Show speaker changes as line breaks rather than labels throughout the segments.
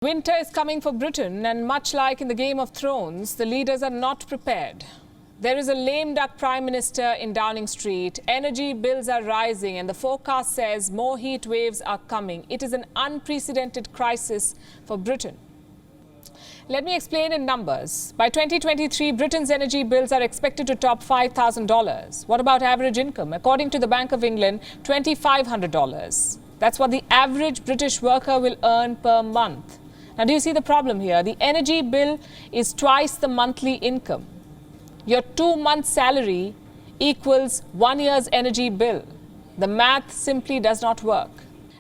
Winter is coming for Britain, and much like in the Game of Thrones, the leaders are not prepared. There is a lame duck Prime Minister in Downing Street. Energy bills are rising and the forecast says more heat waves are coming. It is an unprecedented crisis for Britain. Let me explain in numbers. By 2023, Britain's energy bills are expected to top $5,000. What about average income? According to the Bank of England, $2,500. That's what the average British worker will earn per month. Now, do you see the problem here? The energy bill is twice the monthly income. Your 2 months' salary equals 1 year's energy bill. The math simply does not work.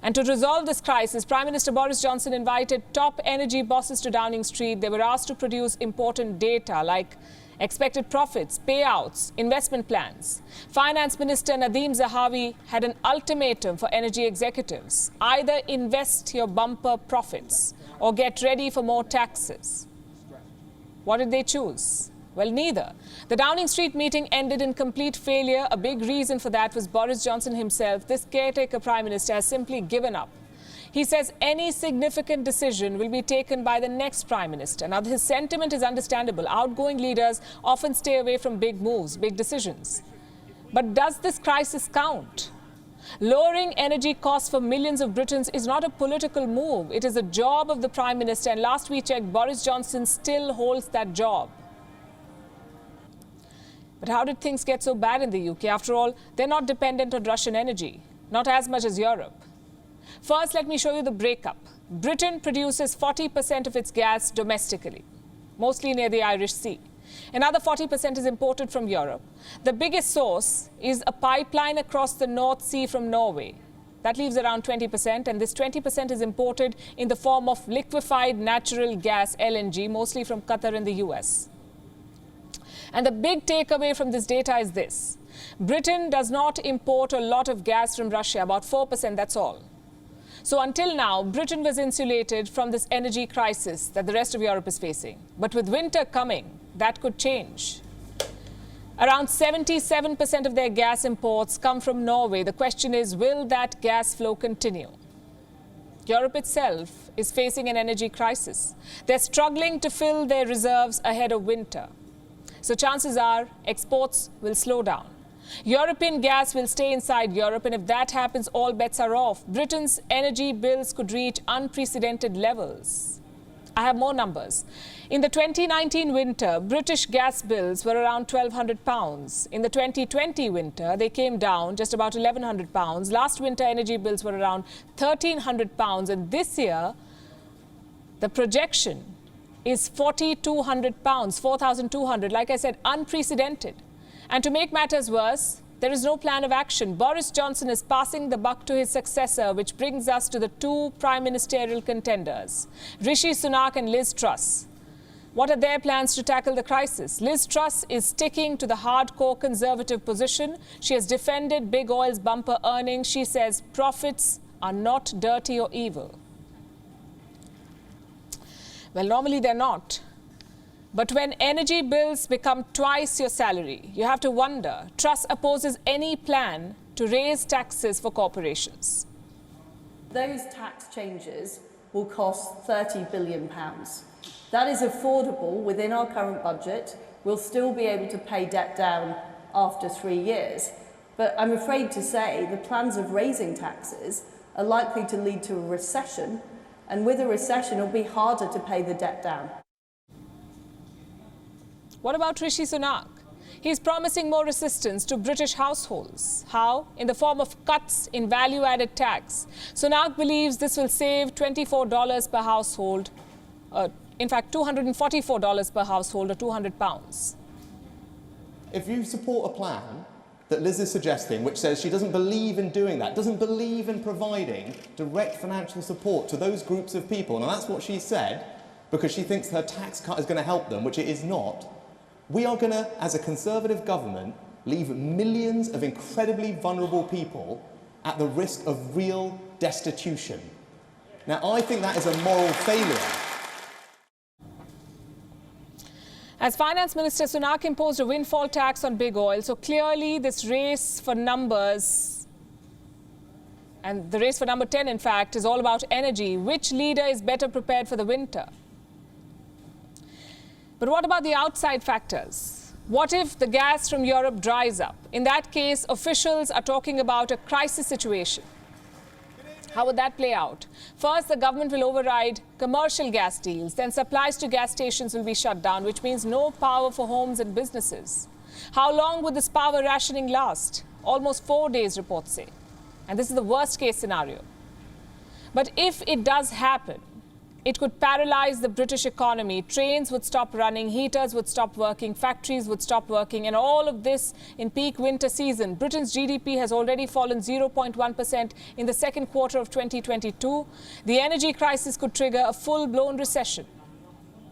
And to resolve this crisis, Prime Minister Boris Johnson invited top energy bosses to Downing Street. They were asked to produce important data like expected profits, payouts, investment plans. Finance Minister Nadhim Zahawi had an ultimatum for energy executives. Either invest your bumper profits or get ready for more taxes. What did they choose? Well, neither. The Downing Street meeting ended in complete failure. A big reason for that was Boris Johnson himself. This caretaker Prime Minister has simply given up. He says any significant decision will be taken by the next Prime Minister. Now, his sentiment is understandable. Outgoing leaders often stay away from big moves, big decisions. But does this crisis count? Lowering energy costs for millions of Britons is not a political move. It is a job of the Prime Minister. And last we checked, Boris Johnson still holds that job. But how did things get so bad in the UK? After all, they're not dependent on Russian energy, not as much as Europe. First, let me show you the breakup. Britain produces 40% of its gas domestically, mostly near the Irish Sea. Another 40% is imported from Europe. The biggest source is a pipeline across the North Sea from Norway. That leaves around 20%, and this 20% is imported in the form of liquefied natural gas, LNG, mostly from Qatar and the US. And the big takeaway from this data is this. Britain does not import a lot of gas from Russia, about 4%, that's all. So until now, Britain was insulated from this energy crisis that the rest of Europe is facing. But with winter coming, that could change. Around 77% of their gas imports come from Norway. The question is, will that gas flow continue? Europe itself is facing an energy crisis. They're struggling to fill their reserves ahead of winter. So chances are exports will slow down. European gas will stay inside Europe, and if that happens, all bets are off. Britain's energy bills could reach unprecedented levels. I have more numbers. In the 2019 winter, British gas bills were around £1,200. In the 2020 winter, they came down just about £1,100. Last winter, energy bills were around £1,300. And this year, the projection is £4,200, £4,200. Like I said, unprecedented. And to make matters worse, there is no plan of action. Boris Johnson is passing the buck to his successor, which brings us to the two prime ministerial contenders, Rishi Sunak and Liz Truss. What are their plans to tackle the crisis? Liz Truss is sticking to the hardcore conservative position. She has defended big oil's bumper earnings. She says profits are not dirty or evil. Well, normally they're not. But when energy bills become twice your salary, you have to wonder. Truss opposes any plan to raise taxes for corporations.
Those tax changes will cost £30 billion. That is affordable within our current budget. We'll still be able to pay debt down after 3 years. But I'm afraid to say the plans of raising taxes are likely to lead to a recession. And with a recession, it'll be harder to pay the debt down.
What about Rishi Sunak? He's promising more assistance to British households. How? In the form of cuts in value-added tax. Sunak believes this will save $24 per household. In fact, $244 per household, or £200.
If you support a plan that Liz is suggesting, which says she doesn't believe in doing that, doesn't believe in providing direct financial support to those groups of people, and that's what she said, because she thinks her tax cut is going to help them, which it is not, we are going to, as a Conservative government, leave millions of incredibly vulnerable people at the risk of real destitution. Now, I think that is a moral failure.
As Finance Minister, Sunak imposed a windfall tax on big oil. So clearly this race for numbers And the race for number 10, in fact, is all about energy. Which leader is better prepared for the winter? But what about the outside factors? What if the gas from Europe dries up? In that case, officials are talking about a crisis situation. How would that play out? First, the government will override commercial gas deals. Then supplies to gas stations will be shut down, which means no power for homes and businesses. How long would this power rationing last? Almost 4 days, reports say. And this is the worst case scenario. But if it does happen, it could paralyze the British economy. Trains would stop running, heaters would stop working, factories would stop working, and all of this in peak winter season. Britain's GDP has already fallen 0.1% in the second quarter of 2022. The energy crisis could trigger a full-blown recession.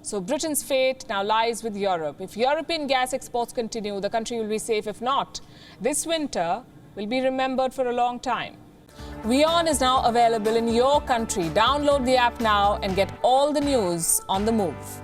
So Britain's fate now lies with Europe. If European gas exports continue, the country will be safe. If not, this winter will be remembered for a long time. WION is now available in your country. Download the app now and get all the news on the move.